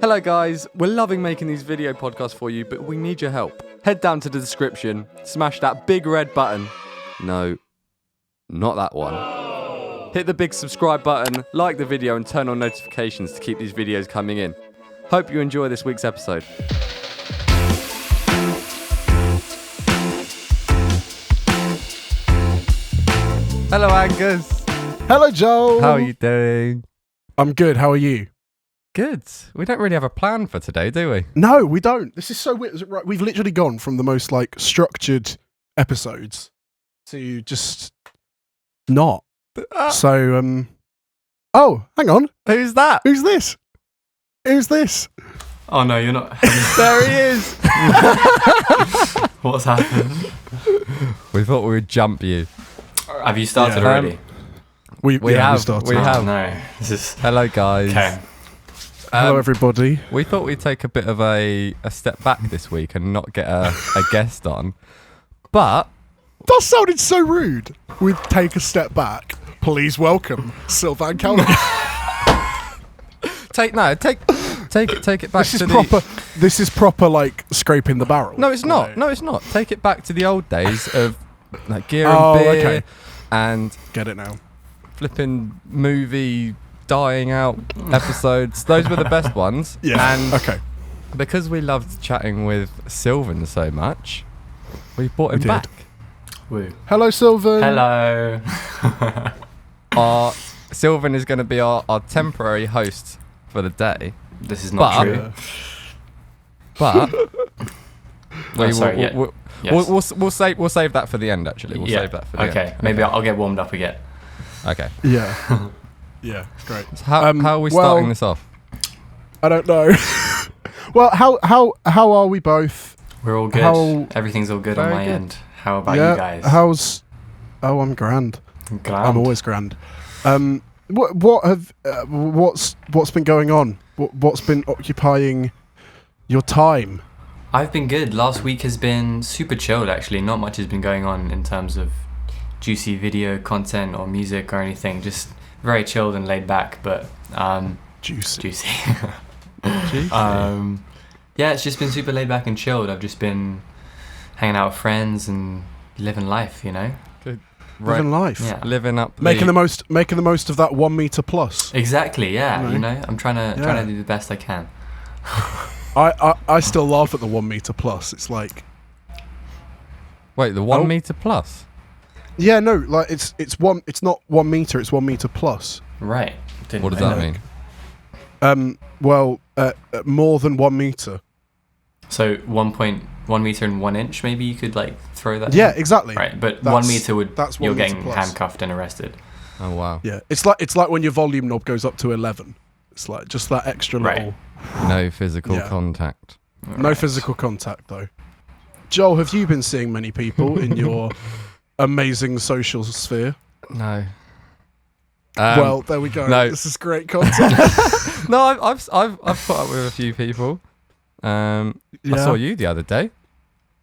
Hello guys, we're loving making these video podcasts for you, but we need your help. Head down to the description, smash that big red button. No, not that one. Hit the big subscribe button, like the video and turn on notifications to keep these videos coming in. Hope you enjoy this week's episode. Hello Angus. Hello Joel. How are you doing? I'm good, how are you? Good. We don't really have a plan for today, do we? No, we don't. This is so weird. Right, we've literally gone from the most structured episodes to just not. So oh, hang on. Who's that? Who's this? Who's this? Oh no, you're not. There he is. What's happened? We thought we would jump you. Have you started already? We have. started. We have. No, this is. Hello, guys. Okay. Hello, everybody. We thought we'd take a bit of a step back this week and not get a guest on, but That sounded so rude. We'd take a step back. Please welcome Sylvan Calvin. take it back This is to proper. This is proper like scraping the barrel. No, it's not. Right. No, it's not. Take it back to the old days of like gear and beer okay. and Get it now. flipping movie dying out episodes. Those were the best ones. Yeah. And Okay. because we loved chatting with Sylvan so much, we brought him did. back. Woo. Hello, Sylvan. Hello. Our Sylvan is going to be our temporary host for the day, This is not But- true. but Yes. we'll save that for the end. Actually, we'll save that for the end. Okay. Maybe I'll get warmed up again. Okay. Yeah. Yeah. Great. So how are we well, starting this off? I don't know. Well, how are we both? We're all good. How- Everything's all good on Very my good. end. How about yeah. you guys? Oh, I'm grand. Grand. I'm always grand. What's been going on? What's been occupying your time? I've been good. Last week has been super chilled, actually. Not much has been going on in terms of juicy video content or music or anything. Just very chilled and laid back, but Juicy. juicy. Juicy. Yeah, it's just been super laid back and chilled. I've just been hanging out with friends and living life, you know? Living life. Yeah. Living up, Making the most of that 1 meter plus. Exactly, yeah. Right. You know, I'm trying to do the best I can. I still laugh at the 1 meter plus. It's like, Wait, the 1 meter plus. yeah, no, like it's not 1 meter. It's 1 meter plus. Right. Didn't What does know that mean? More than 1 meter. So 1.1 meter and 1 inch, maybe you could like throw that. Yeah, in? exactly. Right, but That's- 1 meter would that's 1 you're meter getting plus. handcuffed and arrested. Oh wow. Yeah, it's like when your volume knob goes up to 11. It's like just that extra Right. little. No physical Yeah. contact. No Right. physical contact though. Joel, have you been seeing many people in your amazing social sphere? No. Well, there we go. no. This is great content. No, I've put up with a few people. I saw you the other day.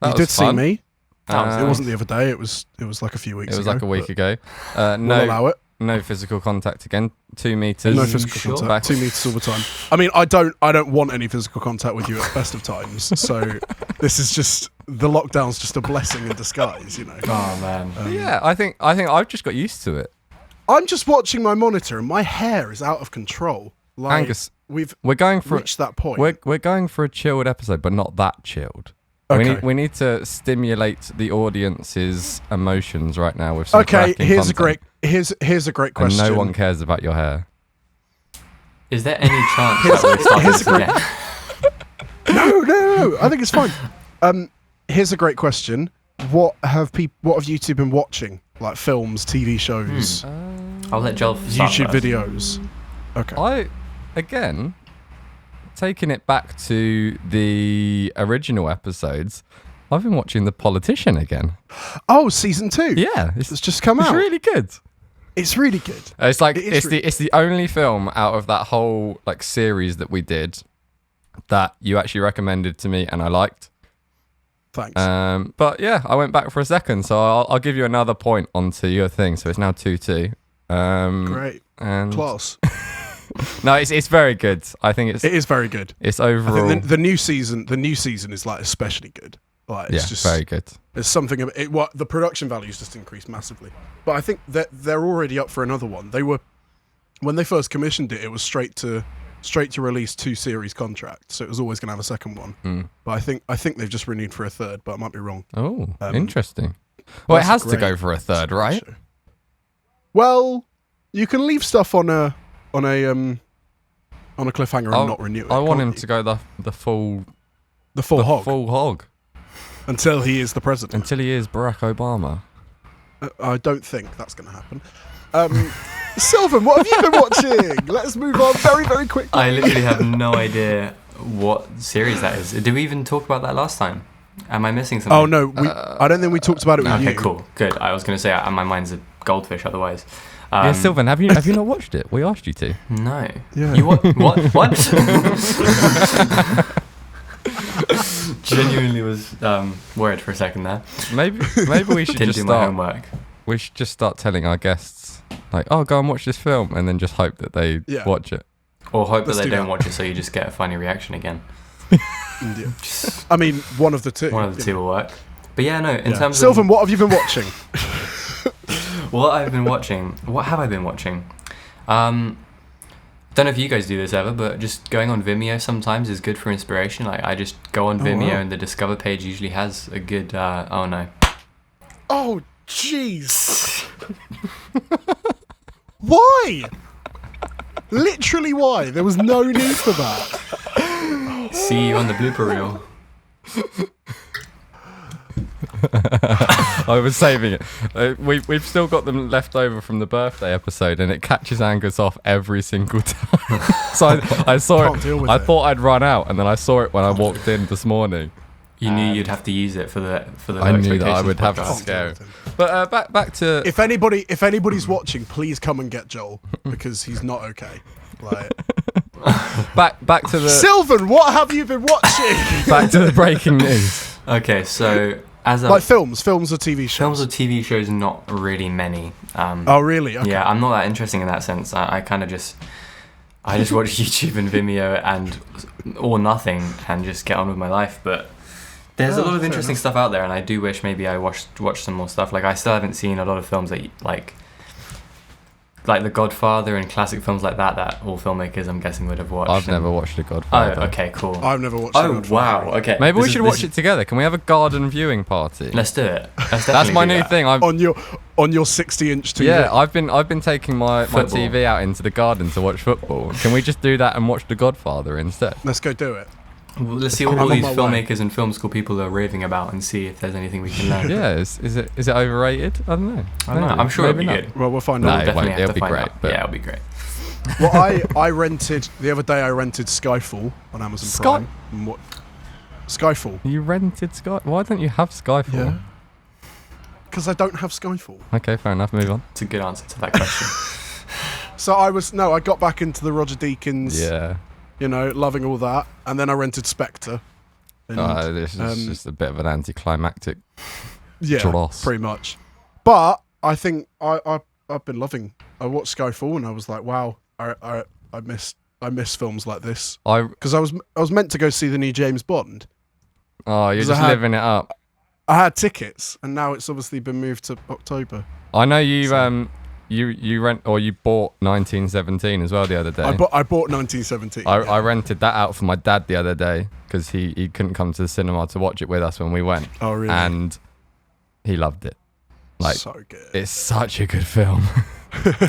That You was did see fun. me. It Um, wasn't the other day. It was like a few weeks ago. It was like a week but ago. We'll No, allow it. no physical contact again. 2 meters. No you physical sure? contact. Back. 2 meters all the time. I mean, I don't want any physical contact with you at the best of times. So this is just the lockdown's just a blessing in disguise, you know. Oh man. Yeah, I think I've just got used to it. I'm just watching my monitor and my hair is out of control. Like, Angus, we've we're going for reached that point. we're going for a chilled episode, but not that chilled. Okay. We need to stimulate the audience's emotions right now with some Okay, cracking here's content. a great And question. no one cares about your hair. Is there any chance that we'll start here's this a great- again? No. I think it's fine. Here's a great question. What have you two been watching? Like films, TV shows, I'll let Joel start YouTube first. videos. Okay. Again, taking it back to the original episodes, I've been watching The Politician again. Oh, season 2. Yeah, It's just come it's out. really good. It's really good. It's like It is it's the only film out of that whole like series that we did that you actually recommended to me and I liked. Thanks. But yeah, I went back for a second, so I'll give you another point onto your thing. So it's now 2-2. Great. And Class. No, it's very good. I think It is very good. it's I overall. think the new season is like especially good. Like it's just very good. There's something about it. What the production values just increased massively. But I think that they're already up for another one. They were when they first commissioned it. It was straight to release 2 series contract, so it was always going to have a second one. But I think they've just renewed for a third, but I might be wrong. Oh, interesting. Well, it that's has to go great for a third, right? show. Well, you can leave stuff on a cliffhanger and not renew it. I want can't him you? to go the full full hog until he is the president. until he is Barack Obama. I don't think that's going to happen. Sylvan, what have you been watching? Let's move on very, very quickly. I literally have no idea what series that is. Did we even talk about that last time? Am I missing something? Oh no, I don't think we talked about it with Okay, you. cool, good. I was going to say my mind's a goldfish otherwise. Yeah, Sylvan, have you not watched it? We asked you to. No. Yeah. You what? What? Genuinely was worried for a second there. Maybe we should Didn't just do my start. homework. We should just start telling our guests, like, "Oh, go and watch this film," and then just hope that they watch it. Or hope Let's that they do don't that. watch it so you just get a funny reaction again. Yeah. I mean, one of the two. One of the two will work. But yeah, no, in Yeah. terms Sylvan, of what have you been watching? what I've been watching, what have I been watching? Don't know if you guys do this ever, but just going on Vimeo sometimes is good for inspiration. Like I just go on Vimeo wow. and the Discover page usually has a good, oh no. Oh, jeez. Why? Literally why? There was no need for that. See you on the blooper reel. I was saving it. We've still got them left over from the birthday episode, and it catches Angus off every single time. So I saw Can't deal it. with I it. thought I'd run out, and then I saw it when I walked in this morning. You knew you'd have to use it for the I Low knew that I Expectations would have to podcast. Can't scare deal it. with him. But back to If anybody's watching, please come and get Joel because he's not okay. Like back to the Sylvan, what have you been watching? back to the breaking news. Okay, so as a Like films or TV shows. films or TV shows, not really many. Oh really? Okay. Yeah, I'm not that interesting in that sense. I kind of just watch YouTube and Vimeo or nothing and just get on with my life. But there's a lot of fair interesting enough. stuff out there, and I do wish maybe I watched some more stuff. Like I still haven't seen a lot of films that like The Godfather and classic films like that all filmmakers I'm guessing would have watched. I've never watched The Godfather. Oh, okay, cool. I've never watched Oh, The wow. Godfather. Okay. Maybe we This should is- watch it together. Can we have a garden viewing party? Let's do it. That's my new thing. On your 60-inch TV. Yeah, I've been taking my Football. TV out into the garden to watch football. Can we just do that and watch The Godfather instead? Let's go do it. Well, let's see what I'm all on these my way. filmmakers and film school people are raving about and see if there's anything we can learn. Yeah, is it overrated? I don't know. I don't know. Maybe. I'm sure it'll Maybe be not. good. Well, we'll find No, out. it Definitely won't. have It'll to be find great, out. but- Yeah, it'll be great. Well, I rented the other day. I rented Skyfall on Amazon Prime. And Skyfall? You rented Sky? Why don't you have Skyfall? Yeah. Because I don't have Skyfall. Okay, fair enough. Move on. It's a good answer to that question. So I got back into the Roger Deakins. Yeah. Loving all that, and then I rented Spectre. And, This is just a bit of an anticlimactic. yeah, dross. pretty much. But I think I've been loving. I watched Skyfall and I was like, wow, I miss films like this because I was meant to go see the new James Bond. You're 'Cause just living it up. I had tickets, and now it's obviously been moved to October. I know you So- you bought 1917 as well the other day. I bought 1917. I rented that out for my dad the other day because he couldn't come to the cinema to watch it with us when we went. Oh really? And he loved it. Like, so good. it's such a good film.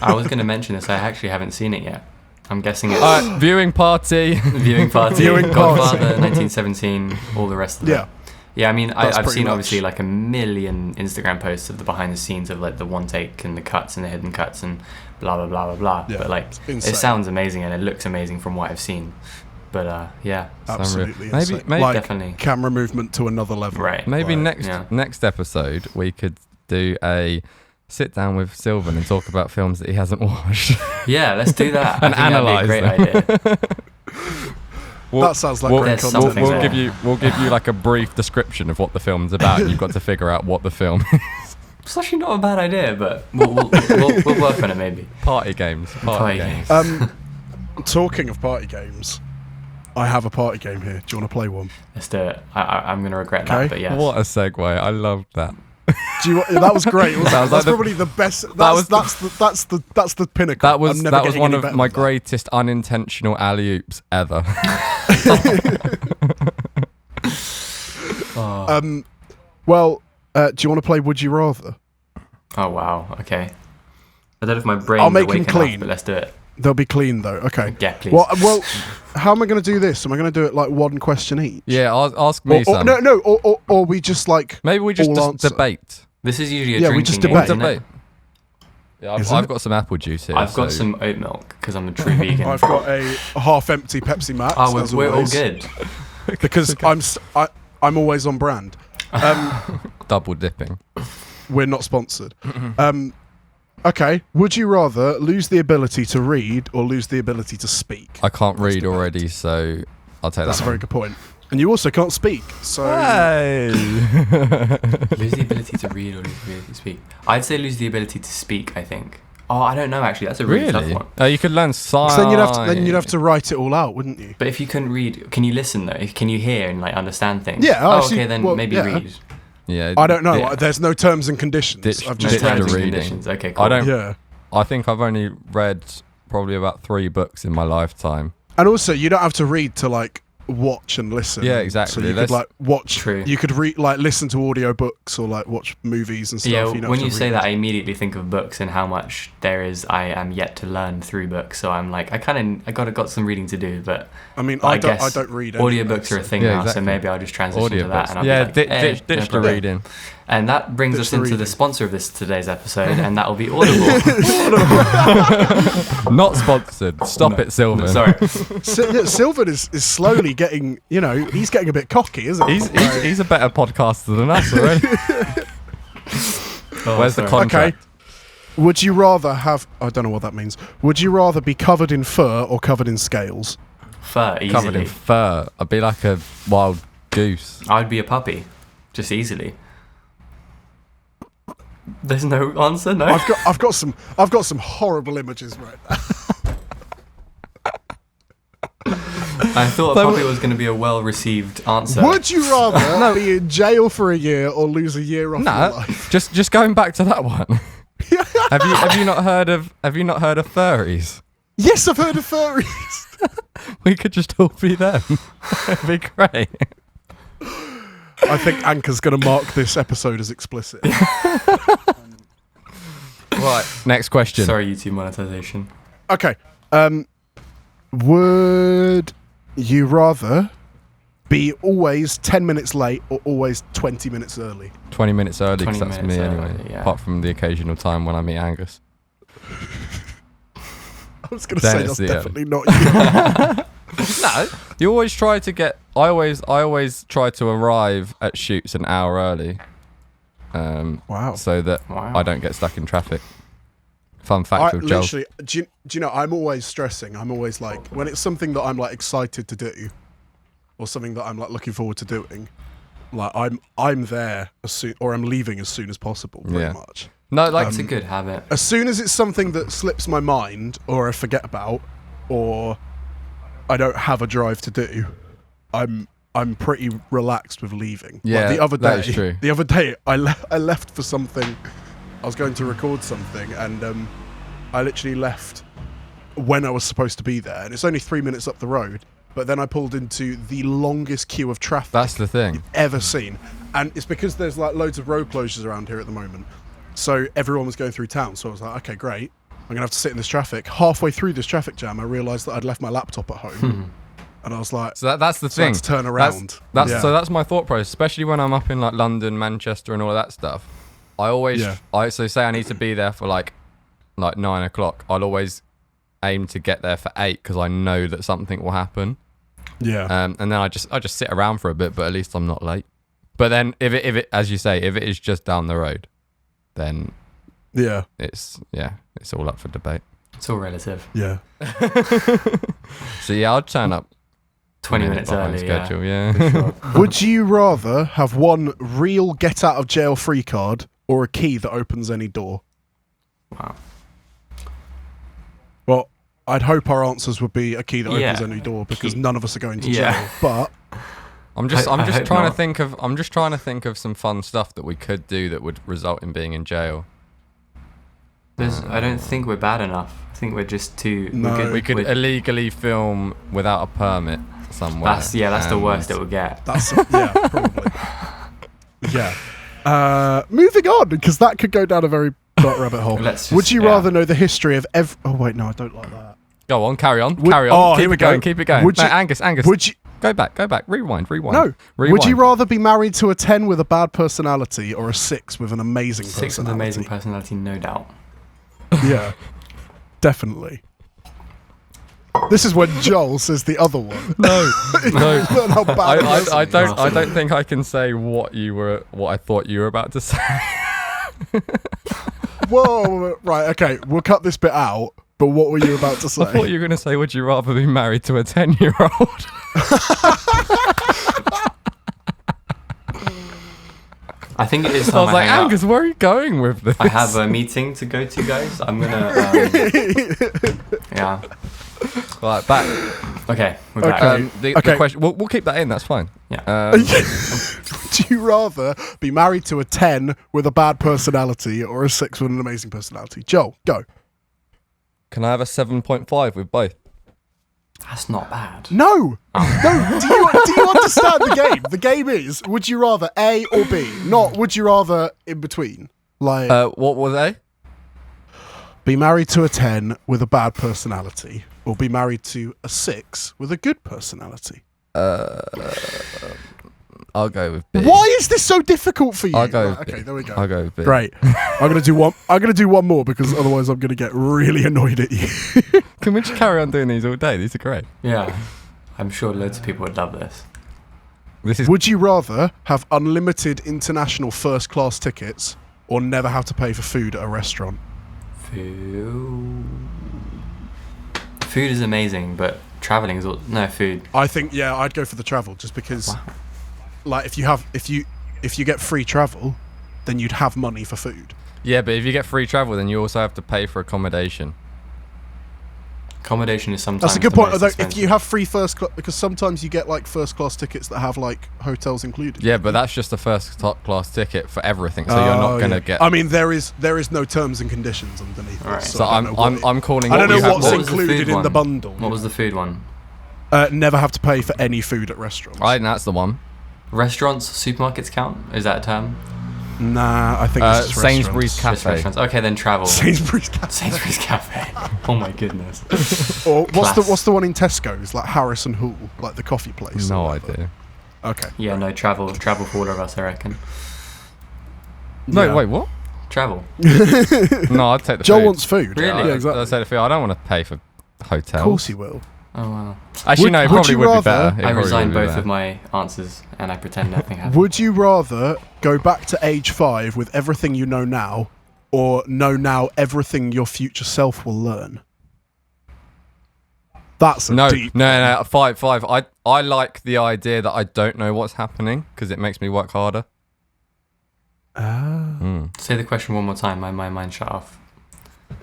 I was going to mention this. I actually haven't seen it yet. I'm guessing it's Alright, viewing party. Viewing Party, Viewing Godfather, Party. 1917, all the rest of it. Yeah. Yeah, I mean, That's I've pretty seen much- obviously like a million Instagram posts of the behind the scenes of like the one take and the cuts and the hidden cuts and blah blah blah blah blah. Yeah, But like, it's it insane. sounds amazing and it looks amazing from what I've seen. But yeah, Absolutely. Maybe- insane. maybe- like, definitely. camera movement to another level. right. Maybe Like, next episode we could do a sit down with Sylvan and talk about films that he hasn't watched. Yeah, let's do that. And I think that'd be a analyse great idea. That sounds like we'll, great There's content. something we'll there. give you like a brief description of what the film's about, and you've got to figure out what the film is. It's actually not a bad idea, but we'll work on it maybe. Party games. Party games. Talking of party games, I have a party game here. Do you want to play one? Let's do it. I'm going to regret that, but yes. What a segue. I love that. That was great. That's like probably the best. That's the pinnacle. That was one of my greatest unintentional alley-oops ever. Well, do you want to play Would You Rather? Oh, wow. Okay. I don't know if my brain I'll will make wake him enough, clean. but let's do it. They'll be clean though. Okay. Yeah, please. Well, how am I going to do this? Am I going to do it like one question each? Yeah, ask me some. Or we just like maybe we just debate. This is usually a Yeah, drinking we just game, debate. isn't it? Yeah, I've got some apple juice here. I've got some oat milk because I'm a true vegan. I've got a half-empty Pepsi Max. Oh, as we're all always, good. because I'm always on brand. Double dipping. We're not sponsored. Okay. Would you rather lose the ability to read or lose the ability to speak? I can't read already, so I'll take That's that. a very good point. And you also can't speak, so Hey. Lose the ability to read or lose the ability to speak? I'd say lose the ability to speak, I think. Oh, I don't know, actually. That's a really tough one. You could learn signs. then you'd have to write it all out, wouldn't you? But if you couldn't read, can you listen, though? Can you hear and like understand things? Yeah. Oh, actually, okay, then well, maybe yeah. read. Yeah. I don't know. Yeah. There's no terms and conditions. I've just ditch Terms the and reading. conditions. Okay, cool. I don't. Yeah. I think I've only read probably about 3 books in my lifetime. And also, you don't have to read to like watch and listen. Yeah, exactly. So you could like watch. True. You could read, like listen to audio books or like watch movies and stuff. Yeah, you don't when have you to say read. that, I immediately think of books and how much I am yet to learn through books. So I'm like, I got some reading to do, but I mean, I I guess don't read. Anyway, audiobooks are a thing Yeah, now, exactly. so maybe I'll just transition to that. And I'll Yeah, be like, hey, ditch no the problem. reading. And that brings Ditch us the into the reading. sponsor of today's episode, and that will be Audible. Not sponsored. Stop it, Sylvan. Sorry. Sylvan is slowly getting. He's getting a bit cocky, isn't he? He's a better podcaster than us already. Where's the contract? Okay. Would you rather have? I don't know what that means. Would you rather be covered in fur or covered in scales? Fur, easily. Covered in fur. I'd be like a wild goose. I'd be a puppy, just easily. There's no answer, no. I've got some horrible images right now. I thought a puppy was going to be a well-received answer. Would you rather be in jail for a year or lose a year off your No, life? just going back to that one. have you not heard of furries? Yes, I've heard of furries. We could just all be them. It'd be great. I think Anchor's going to mark this episode as explicit. Right, next question. Sorry, YouTube monetization. Okay. Would you rather be always 10 minutes late or always 20 minutes early? 20 minutes early, 20 because that's minutes me early, anyway. yeah. Apart from the occasional time when I meet Angus. I was going to Then say it's that's the definitely not you. No, you always try to get. I always try to arrive at shoots an hour early. Wow. So that Wow. I don't get stuck in traffic. Fun fact with Joel. Literally, do you know, I'm always stressing. I'm always like, when it's something that I'm like excited to do or something that I'm like looking forward to doing, like I'm there as soon, or I'm leaving as soon as possible, pretty much. No, like It's a good habit. As soon as it's something that slips my mind or I forget about or I don't have a drive to do, I'm pretty relaxed with leaving. Yeah, like the other day, that is true. The other day, I left for something. I was going to record something, and I literally left when I was supposed to be there, and it's only 3 minutes up the road. But then I pulled into the longest queue of traffic that's the thing. you've ever seen, and it's because there's like loads of road closures around here at the moment. So everyone was going through town. So I was like, okay, great. I'm gonna have to sit in this traffic. Halfway through this traffic jam, I realised that I'd left my laptop at home, and I was like, So that's the so I had thing. to turn around. So that's my thought process, especially when I'm up in like London, Manchester, and all of that stuff. I always, so say I need to be there for like 9 o'clock. I'll always aim to get there for 8 because I know that something will happen. Yeah. And then I just sit around for a bit, but at least I'm not late. But then if it as you say, if it is just down the road, then Yeah. it's all up for debate. It's all relative. Yeah. So yeah, I'll turn up 20 minutes behind early, schedule. yeah. Yeah. Sure. Would you rather have one real get out of jail free card or a key that opens any door? Wow. Well, I'd hope our answers would be a key that Yeah. opens any door because Key. none of us are going to Yeah. jail. But I'm just I hope trying not. to think of some fun stuff that we could do that would result in being in jail. I don't think we're bad enough. I think we're just too. No. We're good, We could we're- illegally film without a permit somewhere. That's the and- worst it will get. that's probably. Yeah. Moving on, because that could go down a very dark rabbit hole. Let's Would just- you yeah. rather know the history of every... Oh, wait, no, I don't like that. Go on, carry on. Would- Carry on. oh, keep here we it going. go. Keep it going. Would No, you- Angus. Would you... Go back. Rewind. No. Rewind. Would you rather be married to a 10 with a bad personality or a 6 with an amazing 6 with personality? amazing personality, no doubt. Yeah. Definitely. This is when Joel says the other one. No. Learn how bad it is. I don't think I can say what I thought you were about to say. Whoa, right, okay, we'll cut this bit out, but what were you about to say? I thought you were going to say, would you rather be married to a 10-year-old? I think it is I time was like, hang up. Angus, where are you going with this? I have a meeting to go to, guys. I'm gonna. Yeah. Right, back. Okay, we're back. Okay. The Okay. question, we'll keep that in, that's fine. Yeah. Would you rather be married to a 10 with a bad personality or a 6 with an amazing personality? Joel, go. Can I have a 7.5 with both? That's not bad. No! No, do you understand the game? The game is, would you rather A or B? Not would you rather in between. Like, What was A? be married to a 10 with a bad personality or be married to a 6 with a good personality. I'll go with B. Why is this so difficult for you? I'll go Right, with okay, B. there we go. I'll go with B. Great. I'm gonna do one more because otherwise I'm gonna get really annoyed at you. Can we just carry on doing these all day? These are great. Yeah. I'm sure loads of people would love this. This is Would you rather have unlimited international first class tickets or never have to pay for food at a restaurant? Food is amazing, but traveling is no food. I think I'd go for the travel just because Wow. like if you get free travel, then you'd have money for food. Yeah, but if you get free travel, then you also have to pay for accommodation. Accommodation is sometimes That's a good the point. most Although if expensive. you have free first class, because sometimes you get like first class tickets that have like hotels included. Yeah, but that's just a first class ticket for everything, so you're not gonna get. I mean, there is no terms and conditions underneath. Alright. It, So I don't know what I'm calling. I don't what know you have what's to- What was the included food in the one? bundle. What was the food one? Never have to pay for any food at restaurants. I think that's the one. Restaurants, supermarkets count? Is that a term? Nah, I think it's just Sainsbury's Just Cafe. restaurants. Okay, then travel. Sainsbury's Cafe. Sainsbury's Cafe. Oh my goodness. Or Class. what's the one in Tesco's, like Harrison Hall, like the coffee place? No or whatever. idea. Okay. Yeah, no, travel for all of us, I reckon. No, Yeah. wait, what? Travel. No, I'd take the Joel food. wants food. Really? Yeah, exactly. I'd take the food. I don't want to pay for hotels. Of course he will. Oh wow. Actually, Would- no, it would probably you would be rather- better. It I probably resign would be both better. of my answers and I pretend nothing happened. Would you rather go back to age 5 with everything you know now, or know now everything your future self will learn? That's a No, deep. no, 5. I like the idea that I don't know what's happening because it makes me work harder. Say the question one more time, my mind shut off.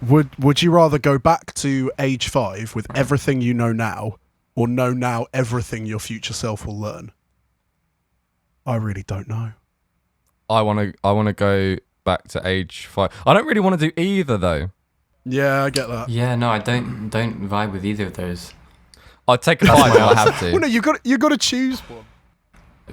Would you rather go back to age 5 with everything you know now, or know now everything your future self will learn? I really don't know. I want to go back to age 5. I don't really want to do either though. Yeah, I get that. Yeah, no, I don't vibe with either of those. I'd take a 5 if I have Well, to. no, you got to choose one.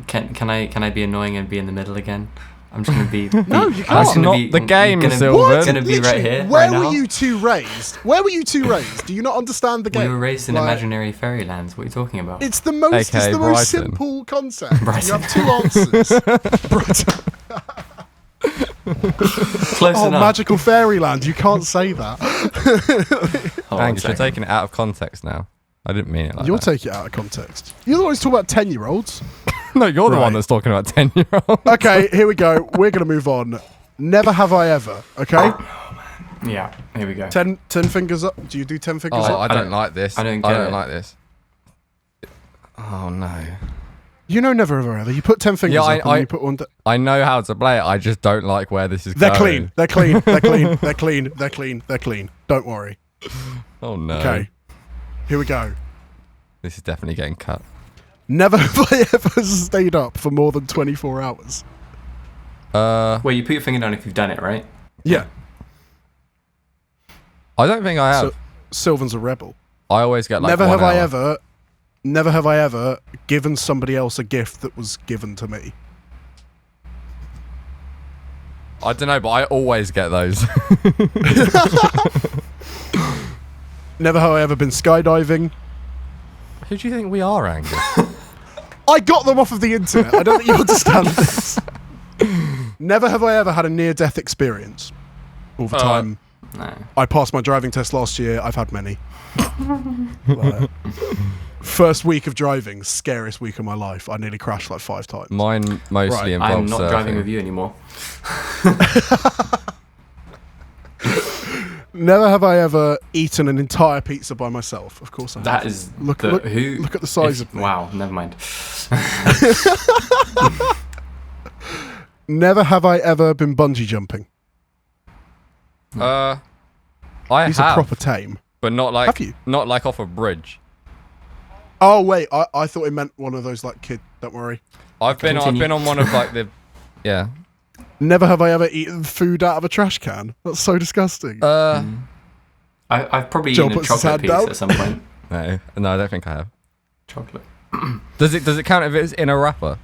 Can I be annoying and be in the middle again? I'm just gonna be. No, you I'm can't. just That's gonna not be- the game, gonna, Sylvan. Gonna be right Literally, here. Where right were now. you two raised? Where were you two raised? Do you not understand the We game? were raised in Like, imaginary fairylands. What are you talking about? It's the most. AKA It's the most Brighton. simple concept. Brighton. You have two answers. Brighton. Close Oh, enough. magical fairyland! You can't say that. Hold on a Angus, you're second. taking it out of context now. I didn't mean it like You'll that. take it out of context. You're the one who's talking about 10-year-olds. No, you're the one Right. that's talking about 10-year-olds. Okay, here we go. We're gonna move on. Never have I ever. Okay, Yeah, here we go. 10 fingers up. Do you do 10 fingers Oh, up? I don't like this. I don't get it. like this. Oh no. You know, never have I ever. You put 10 fingers Yeah, up and I- you put one. I know how to play it. I just don't like where this is They're going. clean. They're clean. They're clean. They're clean. They're clean. They're clean. They're clean. Don't worry. Oh no. Okay. Here we go. This is definitely getting cut. Never have I ever stayed up for more than 24 hours. Well, you put your finger down if you've done it, right? Yeah. I don't think I have. Sylvan's a rebel. I always get like Never 1 have I hour. ever given somebody else a gift that was given to me. I don't know, but I always get those. Never have I ever been skydiving. Who do you think we are, Angus? I got them off of the internet. I don't think you understand this. Never have I ever had a near-death experience. All the time. No. I passed my driving test last year. I've had many. Like, first week of driving, scariest week of my life. I nearly crashed like 5 times. Mine mostly involves I'm not surfing. driving with you anymore. Never have I ever eaten an entire pizza by myself. Of course I have. That is Look who. at the size of me. Wow, never mind. Never have I ever been bungee jumping. I He's a have, proper tame. but not like Have you? not like off a bridge. Oh wait, I thought it meant one of those like kid. Don't worry. I've been Continue. on one of like the yeah. Never have I ever eaten food out of a trash can. That's so disgusting. I've probably Joe eaten a puts his chocolate hand piece down. at some point. No, I don't think I have. Chocolate. Does it count if it's in a wrapper?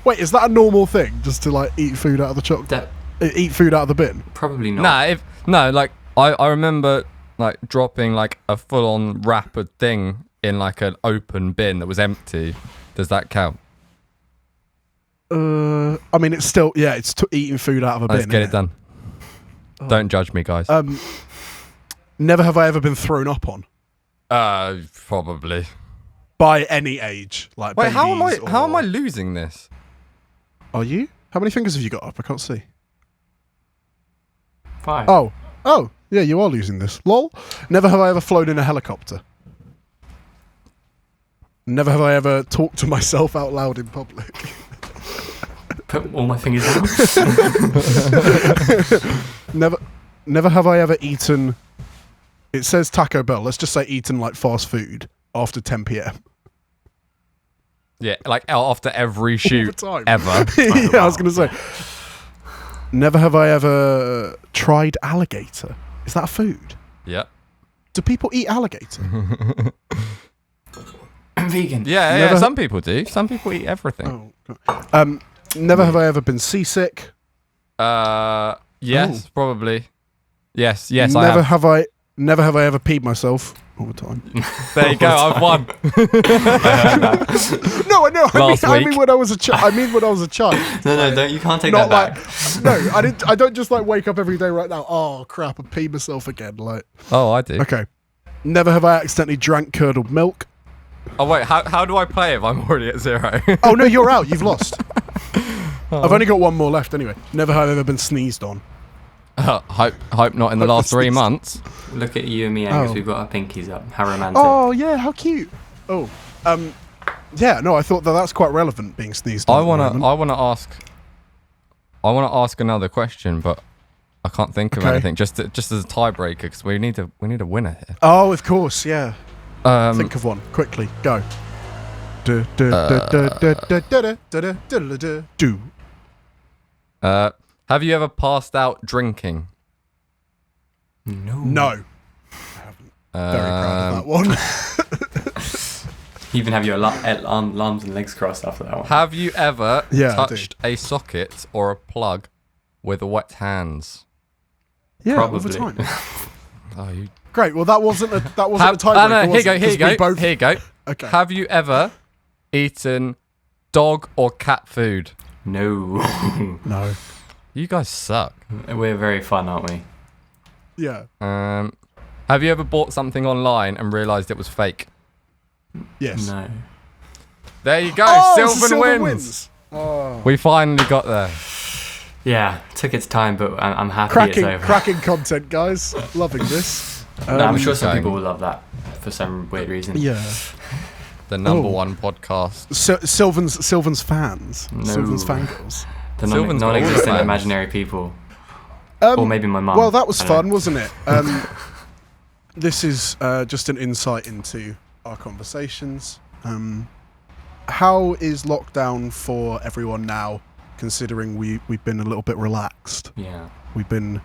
Wait, is that a normal thing? Just to like eat food out of the eat food out of the bin? Probably not. Like I remember like dropping like a full on wrapper thing in like an open bin that was empty. Does that count? I mean, it's still it's eating food out of a bin. Let's get it innit? done. Don't judge me, guys. Never have I ever been thrown up on Probably. by any age. Like, Wait, how am I or- losing this? Are you? How many fingers have you got up? I can't see. 5. Oh, yeah, you are losing this. Lol. Never have I ever flown in a helicopter. Never have I ever talked to myself out loud in public. Put all my fingers out. Never have I ever eaten. It says Taco Bell. Let's just say eaten like fast food after 10 p.m. Yeah, like after every shoot time. ever. Yeah, I was going to say. Never have I ever tried alligator. Is that a food? Yeah. Do people eat alligator? I'm vegan. Yeah, Never- some people do. Some people eat everything. Oh, God. Never have I ever been seasick. Yes, probably. Yes, I Never have. Never have I ever peed myself all the time. There you go. I've won. No, I know. Last I week. mean when I was a child. No, don't. You can't take Not that like back. no. I don't just like wake up every day right now. Oh crap! I peed myself again. Like Oh, I do. okay. Never have I accidentally drank curdled milk. Oh wait, how do I play if I'm already at 0? Oh no, you're out. You've lost. I've only got one more left anyway. Never have I ever been sneezed on. Hope not in the last 3 months. Look at you and me, Angus. Oh. We've got our pinkies up. How romantic. Oh yeah, how cute. Oh, yeah. No, I thought that's quite relevant being sneezed on. I at the moment. wanna ask another question, but I can't think of Okay. anything. Just as a tiebreaker, because we need a winner here. Oh, of course, yeah. Um, Think of one quickly. Go. Do. have you ever passed out drinking? No. No. Very proud of that one. You even have your arms and legs crossed after that one. Have you ever Yeah, I do. touched a socket or a plug with wet hands? Yeah, Probably. all the time. Oh, you. Great. Well, that wasn't a tiebreaker. No, was here it? you 'Cause we go. both- Here you go. Okay. Have you ever eaten dog or cat food? No. No. You guys suck. We're very fun, aren't we? Yeah. Have you ever bought something online and realised it was fake? Yes. No. There you go. Oh, Sylvan Sylvan wins. Oh. We finally got there. Yeah, took its time, but I'm happy it's over. Cracking content, guys. Loving this. No, I'm sure some going. people will love that for some weird reason. Yeah. The number Oh. one podcast. Sylvan's fans. No. Sylvan's fangirls. The Sylvan's got all the non-existent fans. imaginary people. Or maybe my mum. Well, that was I don't fun, know. wasn't it? this is just an insight into our conversations. How is lockdown for everyone now, considering we've been a little bit relaxed? Yeah. We've been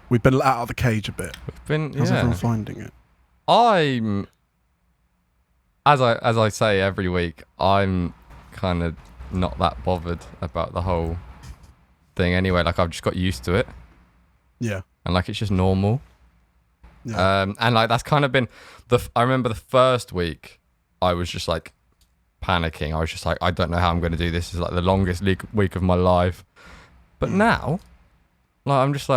let out of the cage a bit. How's everyone finding it? I'm, as I say every week, I'm kind of not that bothered about the whole thing anyway. Like, I've just got used to it. Yeah. And like, it's just normal. Yeah. And like, that's kind of been I remember the first week I was just like panicking. I was just like, I don't know how I'm going to do this. It's like the longest week of my life. But now, like, I'm just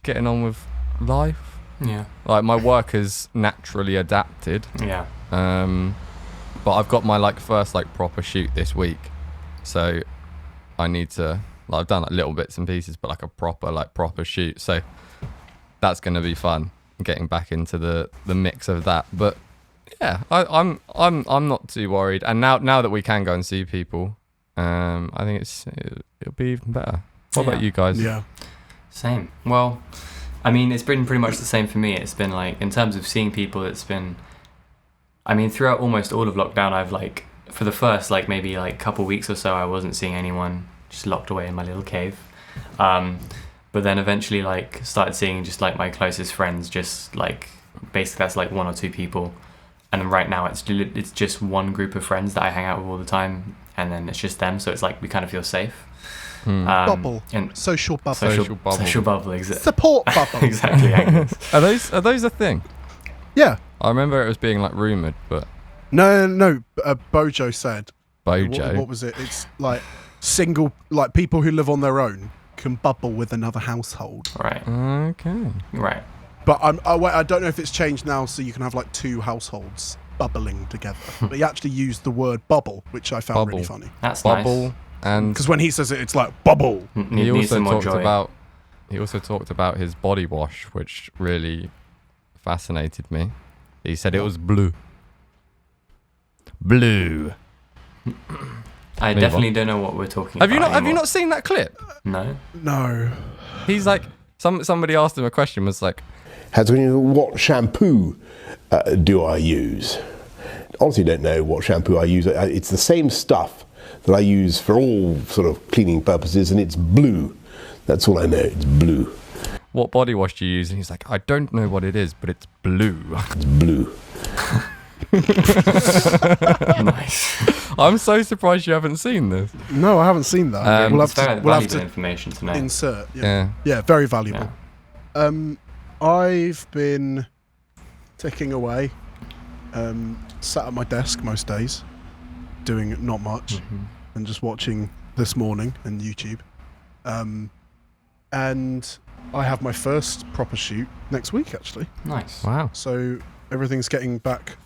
getting on with life. Yeah. Like, my work has naturally adapted. Yeah. But I've got my like first like proper shoot this week. So I need to, like, I've done like little bits and pieces, but like a proper shoot. So that's going to be fun, getting back into the mix of that. But yeah, I'm not too worried. And now that we can go and see people, I think it'll be even better. What about you guys? Yeah. Same. Well, I mean, it's been pretty much the same for me. It's been like, in terms of seeing people, it's been, I mean, throughout almost all of lockdown, I've like, for the first like maybe like couple weeks or so, I wasn't seeing anyone, just locked away in my little cave. But then eventually like started seeing just like my closest friends, just like basically that's like 1 or 2 people. And then right now it's just one group of friends that I hang out with all the time, and then it's just them. So it's like we kind of feel safe. Bubble. And Social bubble. Social bubble. Social bubble. Exactly. Support bubble. Exactly. Angus. Are those a thing? Yeah. I remember it was being like rumoured, but No. BoJo said. BoJo. What was it? It's like single, like people who live on their own can bubble with another household. Right. Okay. Right. But I don't know if it's changed now, so you can have like 2 households bubbling together. But he actually used the word bubble, which I found really funny. That's Bubble. nice. And Because when he says it, it's like bubble. he also talked about his body wash, which really fascinated me. He said it was blue. Blue. I definitely don't know what we're talking Have about. Have you not seen that clip? No. No. He's like, somebody asked him a question, was like, what shampoo do I use? Honestly, don't know what shampoo I use. It's the same stuff that I use for all sort of cleaning purposes, and it's blue. That's all I know. It's blue. what body wash do you use? And he's like, I don't know what it is, but it's blue. It's blue. Nice. I'm so surprised you haven't seen this. No, I haven't seen that. It's very valuable information to know. Insert. Yeah. Yeah, very valuable. Yeah. I've been ticking away, sat at my desk most days, doing not much, and just watching This Morning and YouTube. And I have my first proper shoot next week, actually. Nice. Wow. So everything's getting back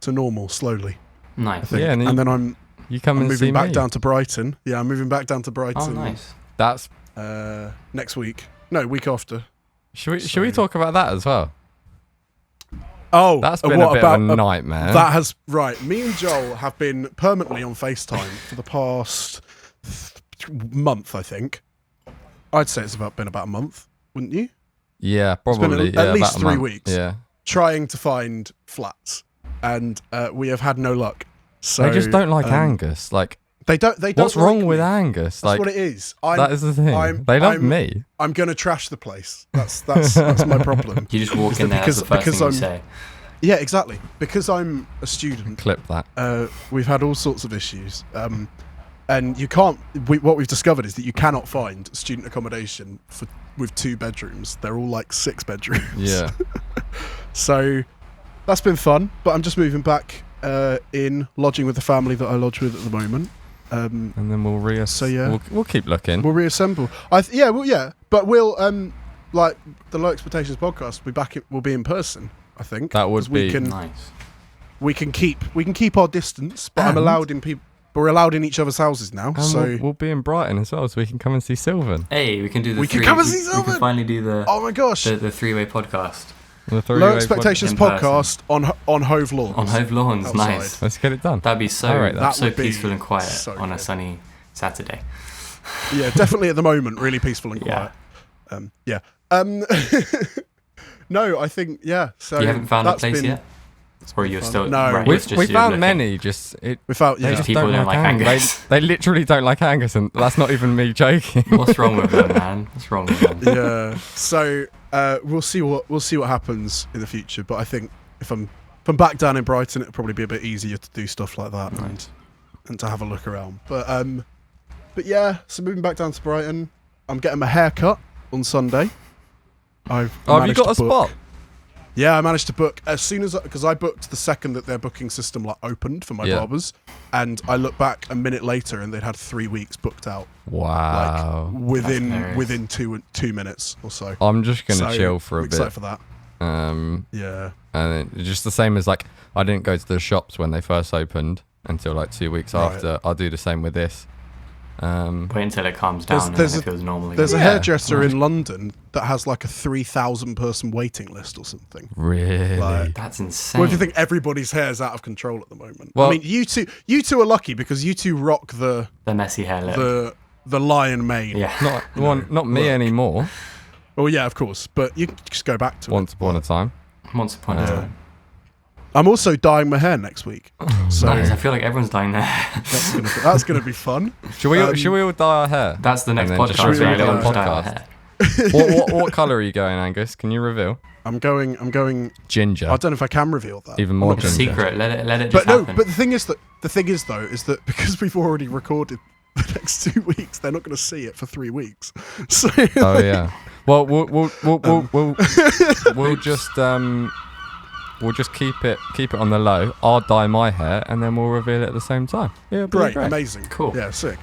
to normal slowly. I Nice. think. Yeah, and then You come I'm and see moving back me. down to Brighton. Yeah, I'm moving back down to Oh, Brighton. nice. That's. Next week. No, week after. Should we talk about that as well? Oh, That's been what a bit about of a nightmare. That has right. Me and Joel have been permanently on FaceTime for the past month. I think. I'd say it's been about a month, wouldn't you? Yeah, probably. It's been at least about a 3 month. weeks. Yeah. Trying to find flats, and we have had no luck. So They just don't like Angus. Like, They don't. They don't. what's wrong like with me. Angus? That's Like, what it is. that is the thing. They love me. I'm gonna trash the place. That's my problem. You just walk in there. That's the first thing you say. Yeah, exactly. Because I'm a student. Clip that. We've had all sorts of issues. And you can't. What we've discovered is that you cannot find student accommodation with 2 bedrooms. They're all like 6 bedrooms. Yeah. So that's been fun. But I'm just moving back in, lodging with the family that I lodge with at the moment. And then we'll So, yeah. we'll keep looking. We'll reassemble. But we'll like the Low Expectations podcast. We'll be in person. I think That would 'cause we be can, Nice. We can keep our distance, but I'm And- allowed in people. We're allowed in each other's houses now. And So we'll be in Brighton as well, so we can come and see Sylvan. Hey, we can do the We can three. come and see We Sylvan! can finally do the oh my gosh, the 3-way podcast The Low three-way Expectations in person. podcast on Hove Lawns. on Hove Lawns. Outside. Nice. Let's get it done. That'd be so All right, that so would be peaceful and quiet so on a cool. sunny Saturday. Yeah, definitely at the moment, really peaceful and Yeah. quiet. No, I think So You haven't found a that's place been- yet, or you're fun. still No. right, We it's just we you found looking. many. Just it. We found They yeah. just People don't don't like like Angus. Angus. They literally don't like Angus, and that's not even me joking. What's wrong with them, man? What's wrong with them? Yeah. So we'll see what happens in the future. But I think if I'm back down in Brighton, it'll probably be a bit easier to do stuff like that and to have a look around. But yeah. So moving back down to Brighton, I'm getting my hair cut on Sunday. Have you managed got a to book- spot? Yeah, I managed to book as soon as because I booked the second that their booking system opened for my barbers, and I looked back a minute later and they'd had 3 weeks booked out. Wow. Like hilarious. within 2 minutes or so. I'm just gonna So, chill for a I'm bit. excited for that. Yeah. And it's just the same as like I didn't go to the shops when they first opened until like 2 weeks Right. after. I'll do the same with this. Wait until it calms There's- down there's and it a- feels normal again. There's a Yeah. hairdresser in London that has like a 3,000 person waiting list or something. Really? Like- That's insane. Well, if you think everybody's hair's out of control at the moment, Well- I mean, you two are lucky because you two rock the messy hair look. the lion mane. Yeah. Not me look. anymore. Well, yeah, of course, but you can just go back to it. Once upon a time. Once upon a time. I'm also dyeing my hair next week, so Nice. I feel like everyone's dying there. that's gonna be fun. Should we all dye our hair? That's the next And then just podcast. release where it on everyone's dying podcast. their hair. what colour are you going, Angus? Can you reveal? I'm going. Ginger. I don't know if I can reveal that. Even more I'm not- ginger. Secret. Let it But just no. happen. But the thing is that because we've already recorded the next 2 weeks, they're not going to see it for 3 weeks. So Oh yeah. Well, we'll just keep it on the low. I'll dye my hair and then we'll reveal it at the same time. Yeah, great, amazing, Cool. Yeah, sick.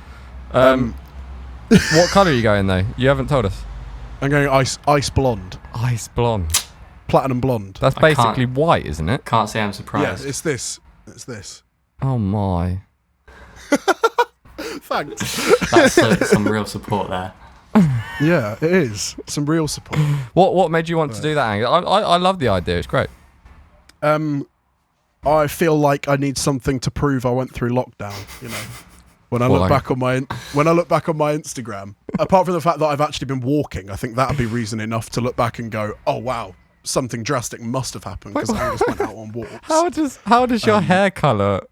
What colour are you going though? You haven't told us. I'm going ice blonde, Ice blonde. platinum blonde. That's I can't- basically white, isn't it? Can't say I'm Yeah, surprised. it's this. It's this. Oh my. Thanks. That's some real support there. Yeah, it is some real support. What made you want to do that, Angus? I love the idea. It's great. I feel like I need something to prove I went through lockdown. You know, when I Well, look back on my Instagram, apart from the fact that I've actually been walking, I think that'd be reason enough to look back and go, oh wow, something drastic must have happened because I just went out on walks. How does your hair colour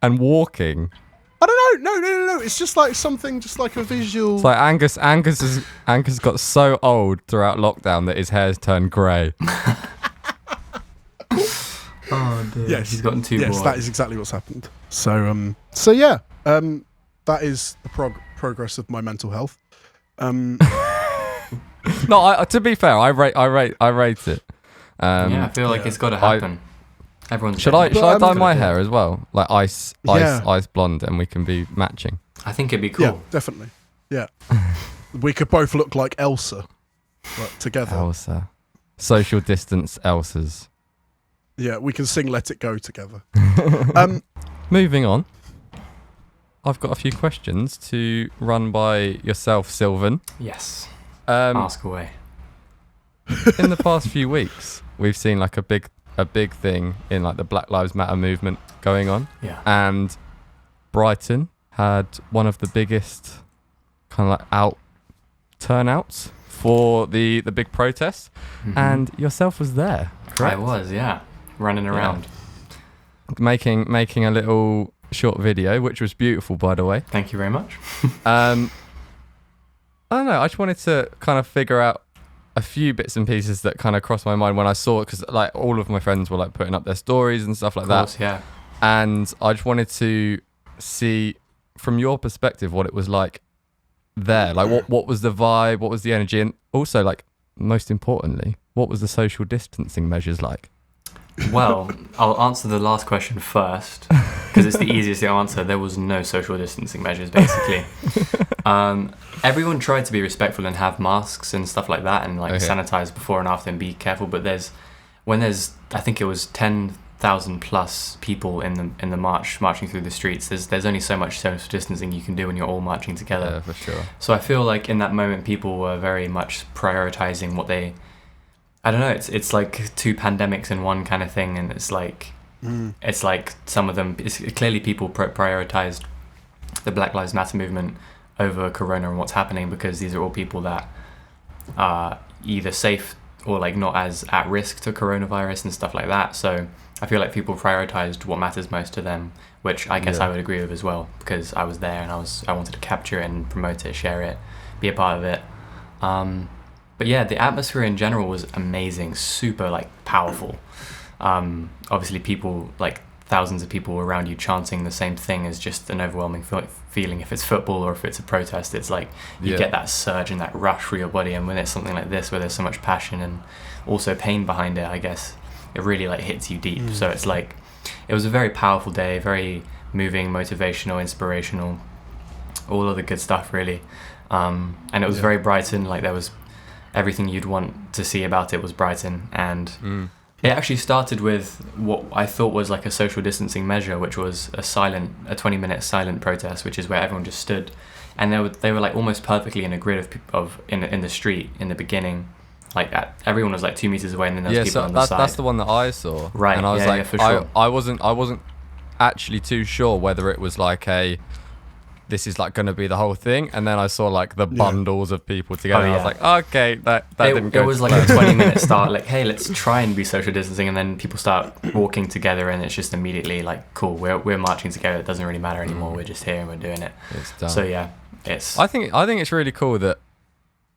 and walking? I don't know. No. It's just like something, just like a visual. It's like Angus got so old throughout lockdown that his hair's turned grey. Oh dear. Yes, He's gotten too yes, bored. that is exactly what's happened. So yeah, that is the progress of my mental health. No, to be fair, I rate it. Yeah, I feel like yeah. it's got to happen. Everyone's Should I getting it. dye I'm my gonna do hair as well, like ice blonde, and we can be matching? I think it'd be cool. Yeah, definitely. Yeah, we could both look like Elsa, like, together. Elsa, social distance Elsas. Yeah, we can sing "Let It Go" together. Moving on, I've got a few questions to run by yourself, Sylvan. Yes. Um, Ask away. in the past few weeks, we've seen like a big thing in like the Black Lives Matter movement going on, Yeah. and Brighton had one of the biggest kind of like turnouts for the big protest, and yourself was there. Correct? I was, yeah. Running around. making a little short video, which was beautiful, by the way. Thank you very much. I don't know. I just wanted to kind of figure out a few bits and pieces that kind of crossed my mind when I saw it, because like all of my friends were like putting up their stories and stuff like Of course, that, yeah. and I just wanted to see from your perspective what it was like there. Like what was the vibe, what was the energy, and also like most importantly, what was the social distancing measures like? Well, I'll answer the last question first because it's the easiest to answer. There was no social distancing measures, basically. Everyone tried to be respectful and have masks and stuff like that, and like sanitize before and after and be careful. But when there's I think it was 10,000 plus people in the marching through the streets. There's only so much social distancing you can do when you're all marching together. Yeah, for sure. So I feel like in that moment people were very much prioritizing what they. I don't know. It's like two pandemics in one kind of thing, and it's like some of them. It's clearly people prioritized the Black Lives Matter movement over Corona and what's happening, because these are all people that are either safe or like not as at risk to coronavirus and stuff like that. So I feel like people prioritized what matters most to them, which I guess I would agree with as well, because I was there and I wanted to capture it and promote it, share it, be a part of it. But yeah, the atmosphere in general was amazing, super like powerful. Obviously people, like thousands of people around you chanting the same thing is just an overwhelming feeling. If it's football or if it's a protest, it's like you get that surge and that rush through your body. And when it's something like this where there's so much passion and also pain behind it, I guess it really like hits you deep. So it's like, it was a very powerful day, very moving, motivational, inspirational, all of the good stuff really. And it was very Brighton, like there was everything you'd want to see about it was Brighton. And it actually started with what I thought was like a social distancing measure, which was a 20-minute silent protest, which is where everyone just stood, and they were like almost perfectly in a grid in the street in the beginning, like everyone was like 2 meters away, and then there was people on the side. That's the one that I saw, right? And I was like, for sure. I wasn't actually too sure whether it was like this is like going to be the whole thing, and then I saw like the bundles of people together. And I was like, okay, that didn't go. It was like a 20-minute start, like, hey, let's try and be social distancing, and then people start walking together, and it's just immediately like, cool, we're marching together. It doesn't really matter anymore. We're just here and we're doing it. It's done. So yeah, I think it's really cool that,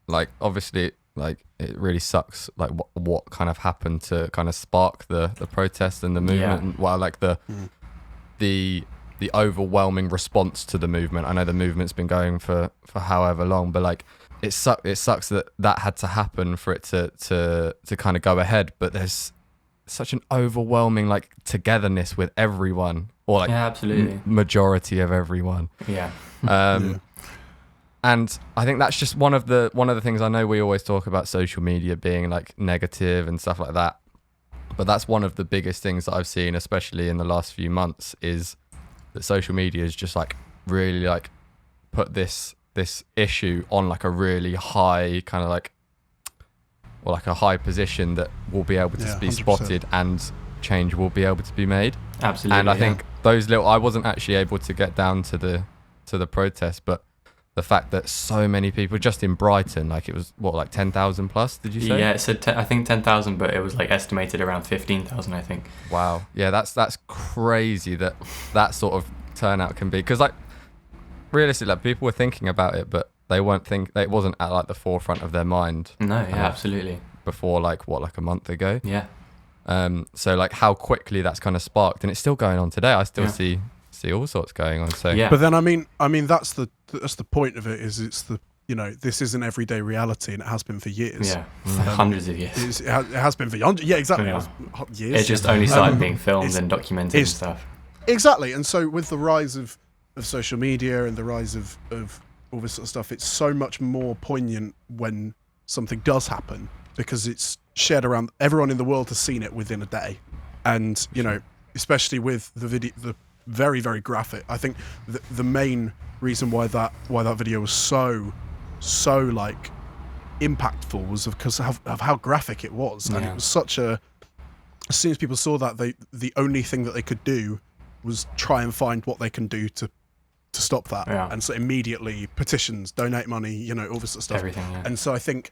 like, obviously, like it really sucks, like what kind of happened to kind of spark the protest and the movement. And, well, like the overwhelming response to the movement. I know the movement's been going for however long, but like it sucks that had to happen for it to kind of go ahead. But there's such an overwhelming like togetherness with everyone, or like absolutely majority of everyone. And I think that's just one of the things. I know we always talk about social media being like negative and stuff like that, but that's one of the biggest things that I've seen, especially in the last few months, is that social media is just like really like put this issue on like a really high kind of like, or like a high position that will be able to be 100%. spotted and change will be able to be made. Absolutely. And I think I wasn't actually able to get down to the protest, but the fact that so many people just in Brighton, like it was like 10,000 plus, did you say? Yeah, it said I think 10,000, but it was like estimated around 15,000, I think. Wow. Yeah, that's crazy that sort of turnout can be, because like realistically, like people were thinking about it, but it wasn't at like the forefront of their mind. No, absolutely. Before like a month ago. Yeah. So like how quickly that's kind of sparked, and it's still going on today. I still see all sorts going on. So But then I mean that's the point of it, is it's the, you know, this is an everyday reality, and it has been for years. Yeah, hundreds of years. It has been for hundreds. Yeah, exactly. Yeah. Years. It just only started being filmed and documented and stuff. Exactly. And so with the rise of social media and the rise of all this sort of stuff, it's so much more poignant when something does happen, because it's shared around. Everyone in the world has seen it within a day. And, you know, especially with the video, the very, very graphic. I think the main reason why that video was so like impactful was because of how graphic it was. And it was such a, as soon as people saw that, the only thing that they could do was try and find what they can do to stop that. And so immediately petitions, donate money, you know, all this sort of stuff. Everything. And so I think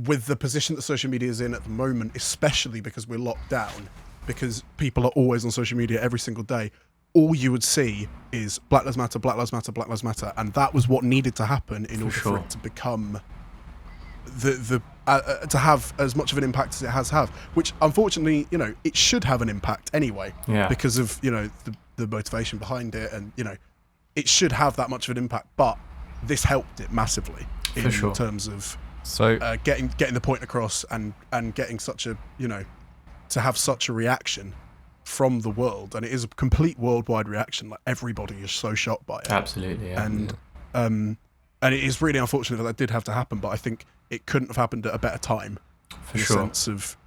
with the position that social media is in at the moment, especially because we're locked down, because people are always on social media every single day, all you would see is Black Lives Matter, Black Lives Matter, Black Lives Matter, and that was what needed to happen in order for it to become to have as much of an impact as it has have. Which unfortunately, you know, it should have an impact anyway, because of, you know, the motivation behind it, and, you know, it should have that much of an impact. But this helped it massively in terms of getting the point across and getting such a, you know, to have such a reaction from the world. And it is a complete worldwide reaction. Like, everybody is so shocked by it. Absolutely. Yeah. And it is really unfortunate that did have to happen, but I think it couldn't have happened at a better time, for in the sense of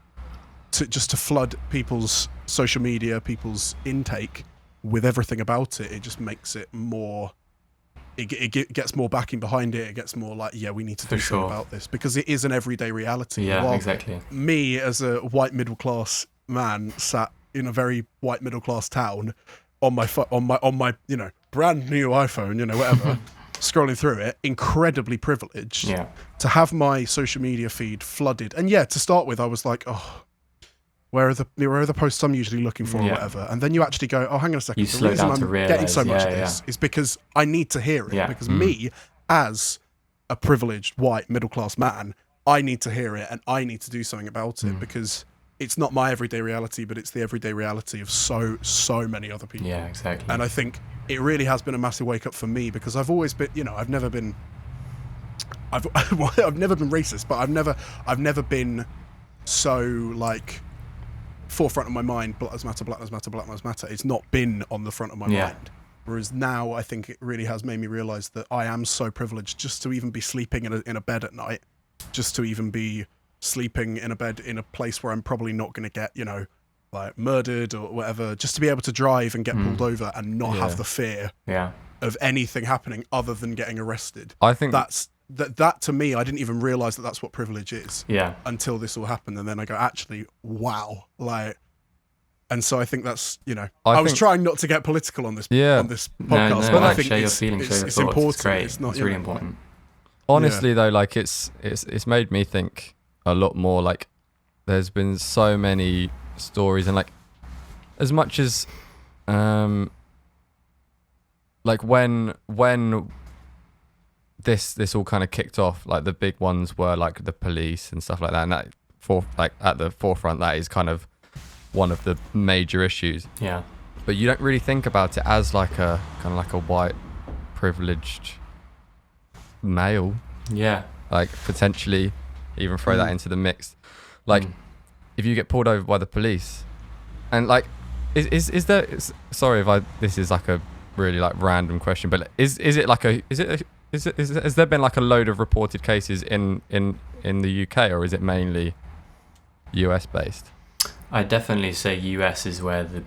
to flood people's social media, people's intake with everything about it. It just makes it more, it gets more backing behind it. It gets more like, we need to do something about this, because it is an everyday reality. Yeah, exactly. Me, as a white middle class man, sat in a very white middle class town on my you know, brand new iPhone, you know, whatever, scrolling through it, incredibly privileged. Yeah. To have my social media feed flooded, and to start with, I was like, oh, where are the posts I'm usually looking for, or whatever. And then you actually go, oh, hang on a second. You The slow reason down I'm to realise, getting so much of this is because I need to hear it. Yeah. Because me, as a privileged white middle class man, I need to hear it, and I need to do something about it, because it's not my everyday reality, but it's the everyday reality of so many other people. Yeah, exactly. And I think it really has been a massive wake up for me, because I've always been, I've never been racist, but I've never been so like forefront of my mind, Black Lives Matter, Black Lives Matter, Black Lives Matter. It's not been on the front of my mind. Whereas now I think it really has made me realise that I am so privileged just to even be sleeping in a bed at night, just to even be sleeping in a bed in a place where I'm probably not going to get, like murdered or whatever, just to be able to drive and get pulled over and not have the fear of anything happening other than getting arrested. I think that to me, I didn't even realise that that's what privilege is until this all happened. And then I go, actually, wow. Like, and so I think that's, I was trying not to get political on this podcast, but I think share your feelings, share your it's thoughts. important. It's great. It's not, it's really important. Honestly though, like it's made me think a lot more. Like there's been so many stories, and like as much as like when this all kind of kicked off, like the big ones were like the police and stuff like that, and that at the forefront, that is kind of one of the major issues. Yeah. But you don't really think about it as like a kind of like a white privileged male. Yeah. Like potentially even throw that into the mix. Like if you get pulled over by the police, and like is there, sorry if this is like a really like random question, but has there been like a load of reported cases in the UK, or is it mainly US based? I definitely say US is where the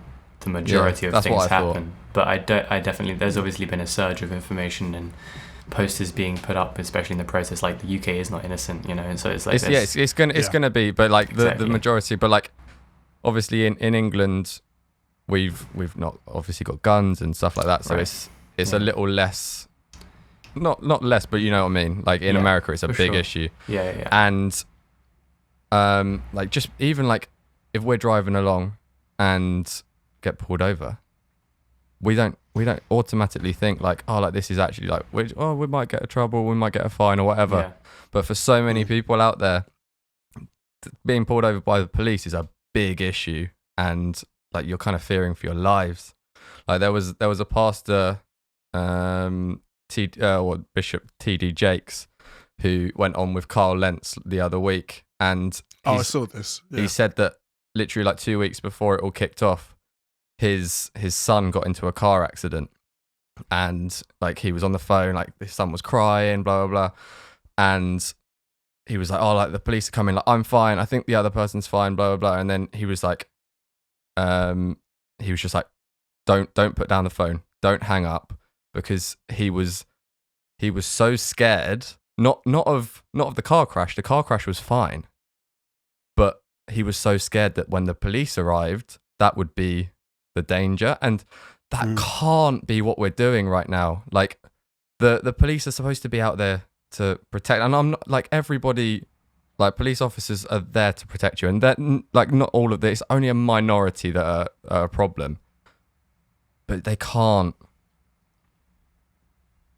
majority of things happen. But I definitely, there's obviously been a surge of information and posters being put up, especially in the protest. Like the UK is not innocent, and so it's like it's gonna be, but like the majority, but like obviously in England we've not obviously got guns and stuff like that, so it's a little less, not less, but you know what I mean. Like in America, it's a big issue. Yeah. And like just even like if we're driving along and get pulled over, we don't automatically think like, oh, like this is actually like we might get a trouble, we might get a fine or whatever. But for so many people out there, being pulled over by the police is a big issue, and like you're kind of fearing for your lives. Like there was a pastor, Bishop T.D. Jakes, who went on with Carl Lentz the other week, and I saw this. He said that literally like 2 weeks before it all kicked off, his son got into a car accident, and like he was on the phone, like his son was crying, blah blah blah, and he was like, oh, like the police are coming, like I'm fine, I think the other person's fine, blah blah blah, and then he was like, he was just like, don't put down the phone, don't hang up, because he was so scared, not of the car crash. The car crash was fine, but he was so scared that when the police arrived, that would be the danger, and that can't be what we're doing right now. Like the police are supposed to be out there to protect, and I'm not like everybody, like police officers are there to protect you, and that like not all of this, only a minority that are a problem, but they can't.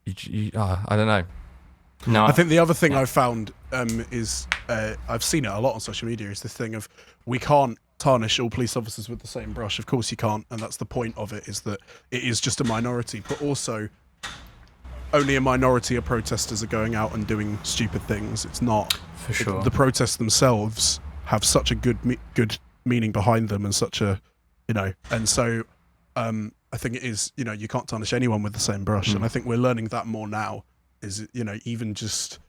I don't know. No, I think the other thing I've found is I've seen it a lot on social media, is the thing of we can't tarnish all police officers with the same brush. Of course you can't, and that's the point of it, is that it is just a minority, but also only a minority of protesters are going out and doing stupid things. It's not for sure. The protests themselves have such a good meaning behind them, and such a and so I think it is, you can't tarnish anyone with the same brush, and I think we're learning that more now. Is even just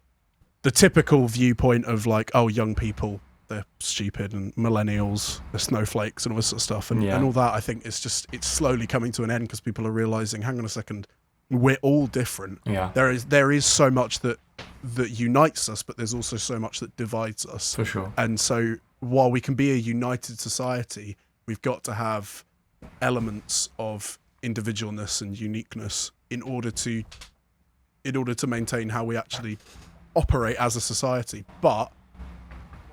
the typical viewpoint of like, oh, young people, they're stupid, and millennials, they're snowflakes, and all this sort of stuff, and all that. I think it's slowly coming to an end, because people are realizing, hang on a second, we're all different. There is so much that unites us, but there's also so much that divides us, for sure. And so while we can be a united society, we've got to have elements of individualness and uniqueness in order to in order to maintain how we actually operate as a society. But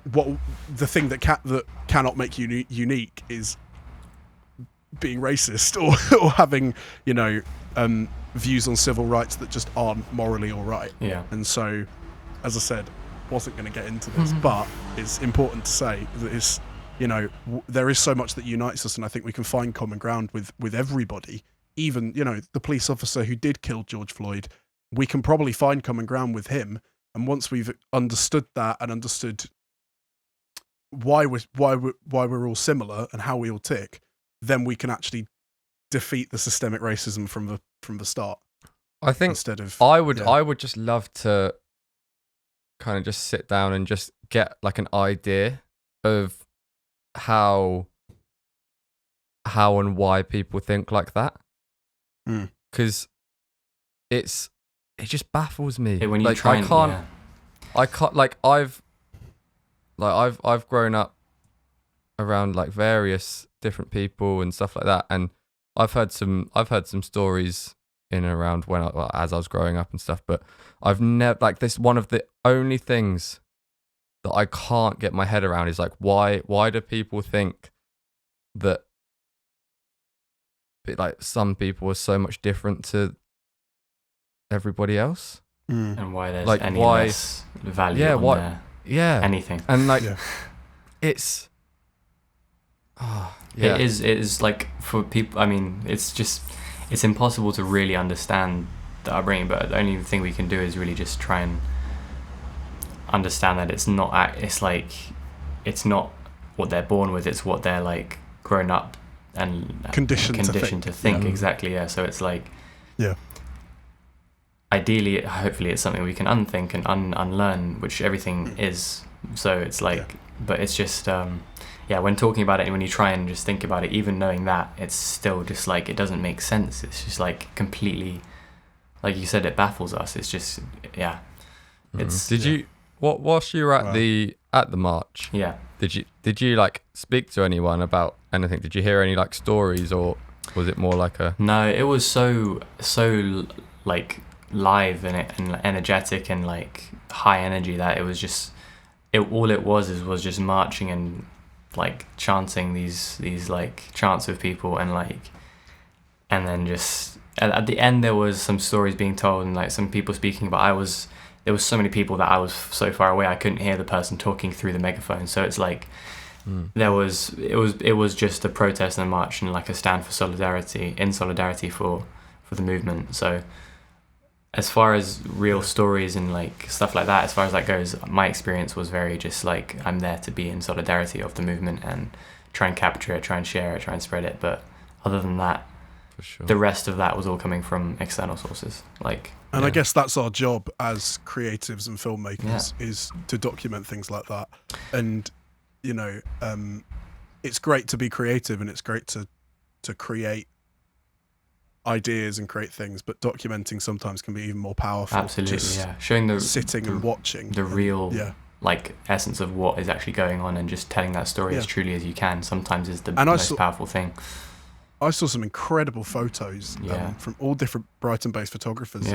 the thing that cannot make you unique is being racist or having, views on civil rights that just aren't morally all right. Yeah. And so, as I said, wasn't going to get into this, but it's important to say that it's, there is so much that unites us, and I think we can find common ground with everybody. Even, the police officer who did kill George Floyd, we can probably find common ground with him. And once we've understood that and understood why we're all similar and how we all tick, then we can actually defeat the systemic racism from the start. I think instead of I would just love to kind of just sit down and just get like an idea of how and why people think like that, because it just baffles me. When you like try I can't like I've grown up around like various different people and stuff like that, and I've heard some stories in and around as I was growing up and stuff, but I've never, like, this one of the only things that I can't get my head around is like why do people think that like some people are so much different to everybody else, and why there's any less value on anything, and like it's it is like, for people, I mean, it's impossible to really understand the upbringing, but the only thing we can do is really just try and understand that it's not what they're born with, it's what they're like grown up and conditioned to think. Exactly, yeah. So it's like, ideally, hopefully it's something we can unthink and unlearn, which everything is. So it's like, but it's just when talking about it, and when you try and just think about it, even knowing that, it's still just like, it doesn't make sense. It's just like completely, like you said, it baffles us. It's just it's whilst you were at the march, did you like speak to anyone about anything? Did you hear any like stories, or was it more like a... No, it was so like live and energetic and like high energy that it was just all it was just marching and like chanting these like chants of people, and then just at the end there was some stories being told and like some people speaking, but there was so many people that I was so far away I couldn't hear the person talking through the megaphone. So it's like it was just a protest and a march and like a stand for solidarity for the movement. So as far as real stories and like stuff like that, as far as that goes, my experience was very just like, I'm there to be in solidarity of the movement and try and capture it, try and share it, try and spread it. But other than that, for sure, the rest of that was all coming from external sources. And I guess that's our job as creatives and filmmakers, is to document things like that. And it's great to be creative, and it's great to create ideas and create things, but documenting sometimes can be even more powerful. Absolutely, showing and watching the real like essence of what is actually going on, and just telling that story as truly as you can sometimes is the most powerful thing. I saw some incredible photos from all different Brighton-based photographers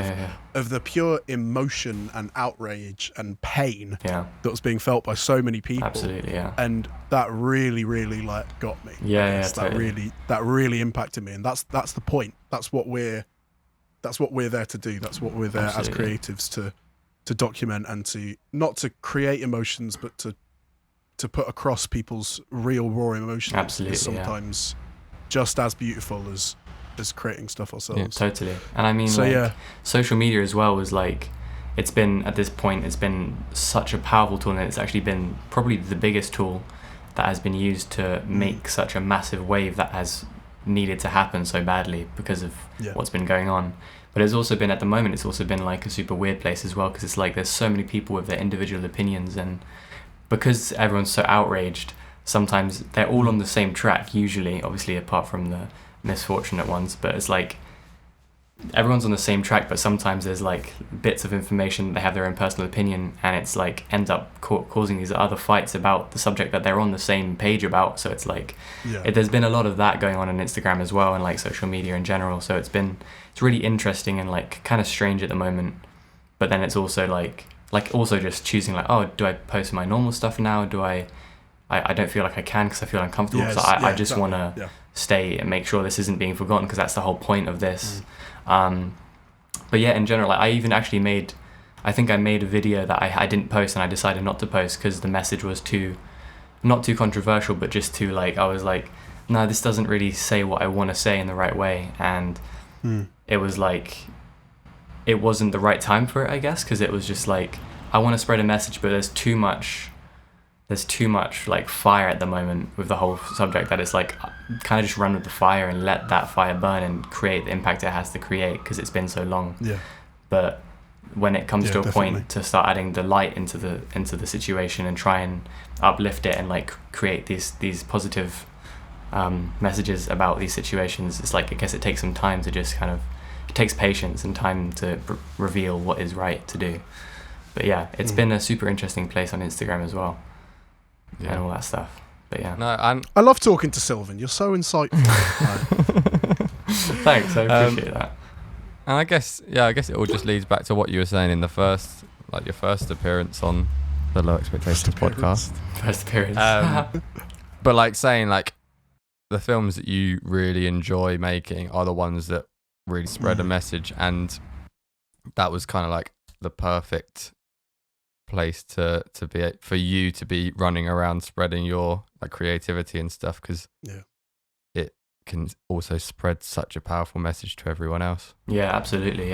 of the pure emotion and outrage and pain that was being felt by so many people. Absolutely, yeah. And that really, really like got me. Totally. That really impacted me, and that's the point. That's what we're there to do. That's what we're there as creatives to document, and to not to create emotions, but to put across people's real raw emotions. Absolutely, sometimes just as beautiful as creating stuff ourselves. Yeah, totally. And I mean, social media as well was like, it's been, at this point, it's been such a powerful tool, and it's actually been probably the biggest tool that has been used to make such a massive wave that has needed to happen so badly because of what's been going on. But it's also been, at the moment, it's also been like a super weird place as well, because it's like there's so many people with their individual opinions, and because everyone's so outraged, sometimes they're all on the same track, usually, obviously apart from the misfortunate ones, but it's like everyone's on the same track, but sometimes there's like bits of information, they have their own personal opinion, and it's like ends up causing these other fights about the subject that they're on the same page about. So it's like there's been a lot of that going on Instagram as well, and like social media in general. So it's really interesting and like kind of strange at the moment, but then it's also like also just choosing like, oh, do I post my normal stuff now? Do I don't feel like I can because I feel uncomfortable, because I just want to stay and make sure this isn't being forgotten, because that's the whole point of this. But yeah, in general, like, I even actually made a video that I didn't post, and I decided not to post because the message was not too controversial, but just too like, I was like, no, this doesn't really say what I want to say in the right way, and it was like, it wasn't the right time for it, I guess, because it was just like, I want to spread a message, but there's too much like fire at the moment with the whole subject, that it's like, kind of just run with the fire and let that fire burn and create the impact it has to create, because it's been so long. But when it comes to a point to start adding the light into the situation and try and uplift it and like create these positive messages about these situations, it's like, I guess it takes some time to just kind of, it takes patience and time to reveal what is right to do. But yeah, it's been a super interesting place on Instagram as well. And all that stuff. But yeah. No, and I love talking to Sylvan. You're so insightful. Thanks, I appreciate that. And I guess it all just leads back to what you were saying in the first, like your first appearance on the Low Expectations podcast. First appearance. But like saying like the films that you really enjoy making are the ones that really spread a message, and that was kind of like the perfect place to be for you to be running around spreading your like creativity and stuff, because it can also spread such a powerful message to everyone else. Yeah, absolutely.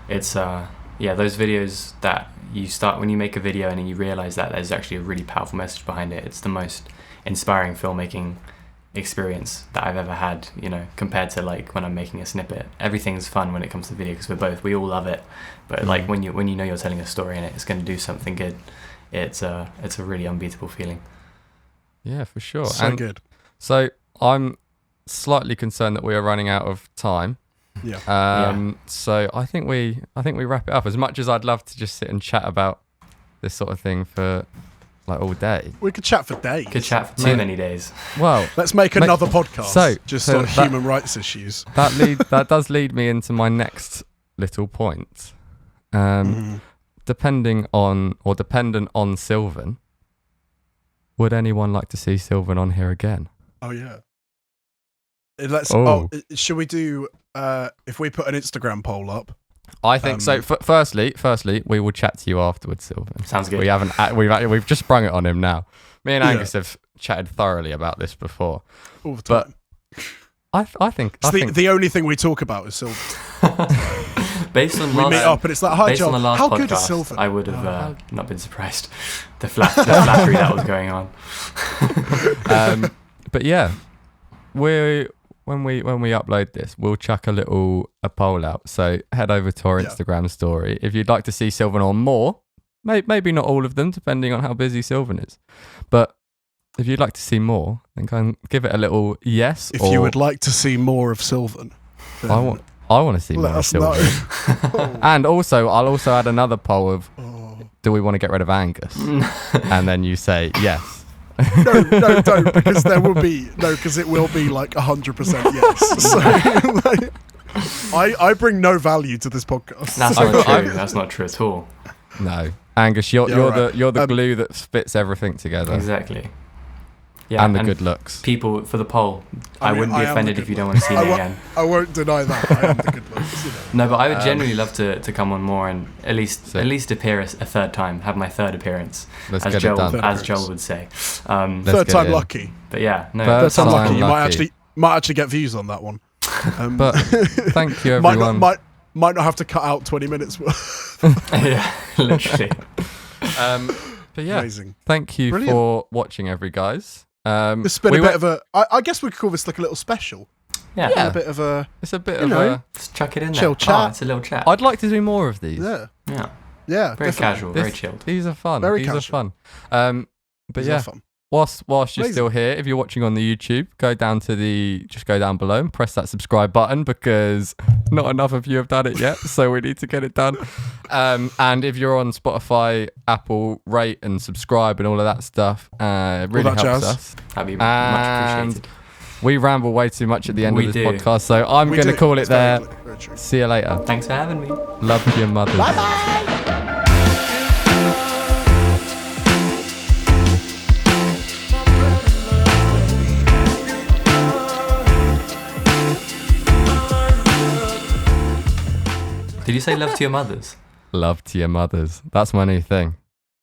It's those videos that you start when you make a video and then you realize that there's actually a really powerful message behind it. It's the most inspiring filmmaking experience that I've ever had, you know, compared to like when I'm making a snippet. Everything's fun when it comes to video because we all love it, but like when you know you're telling a story and it's going to do something good, it's a really unbeatable feeling. Yeah, for sure. So good. So I'm slightly concerned that we are running out of time. So I think we wrap it up. As much as I'd love to just sit and chat about this sort of thing for like all day. We could chat for days. Could chat for too many days. Well, let's make another podcast just on that, human rights issues. That does lead me into my next little point. Dependent on Sylvan, would anyone like to see Sylvan on here again? Oh yeah. Should we do if we put an Instagram poll up? I think so. Firstly, we will chat to you afterwards, Sylvan. Sounds good. We've just sprung it on him now. Me and Angus have chatted thoroughly about this before. All the time. But I think the only thing we talk about is Sylvan. Based on we meet up and it's like, hi Joel, how podcast, good is Sylvan? I would have not been surprised. The flattery that was going on. But yeah, when we upload this, we'll chuck a poll out. So head over to our Instagram story if you'd like to see Sylvan on more. Maybe not all of them, depending on how busy Sylvan is. But if you'd like to see more, then go and give it a little yes. If you would like to see more of Sylvan, I want to see more of Sylvan. And also, I'll also add another poll of, do we want to get rid of Angus? And then you say yes. No, don't, because it will be like 100% yes. So, I bring no value to this podcast. That's not true. That's not true at all. No, Angus, you're the glue that fits everything together. Exactly. Yeah, and the good looks. People, for the poll, I wouldn't be offended if you don't want to see me again. I won't deny that. I am the good looks. You know. No, but I would genuinely love to come on more and at least appear a third time, have my third appearance, as Joel would say. Third time lucky. But yeah, no. Third time lucky. You might actually get views on that one. But thank you, everyone. Might not have to cut out 20 minutes worth. Yeah, literally. But yeah, amazing. Thank you for watching, guys. It's been a bit of a. I guess we could call this like a little special. Yeah. A bit of a. It's a bit of a. Just chuck it in chill there. chat. It's a little chat. I'd like to do more of these. Yeah. Yeah. Yeah. Very casual. Very chilled. These are fun. Very these casual. are fun. But these yeah, are fun. whilst you're Amazing. still here, if you're watching on the YouTube, go down below and press that subscribe button, because not enough of you have done it yet, so we need to get it done. And if you're on Spotify, Apple, rate and subscribe and all of that stuff. It really helps us. That'd be much appreciated. We ramble way too much at the end We of this do. podcast, so I'm going to call it It's very there. very true. See you later. Thanks for having me. Love your mothers. Bye bye. Did you say love to your mothers? Love to your mothers. That's my new thing.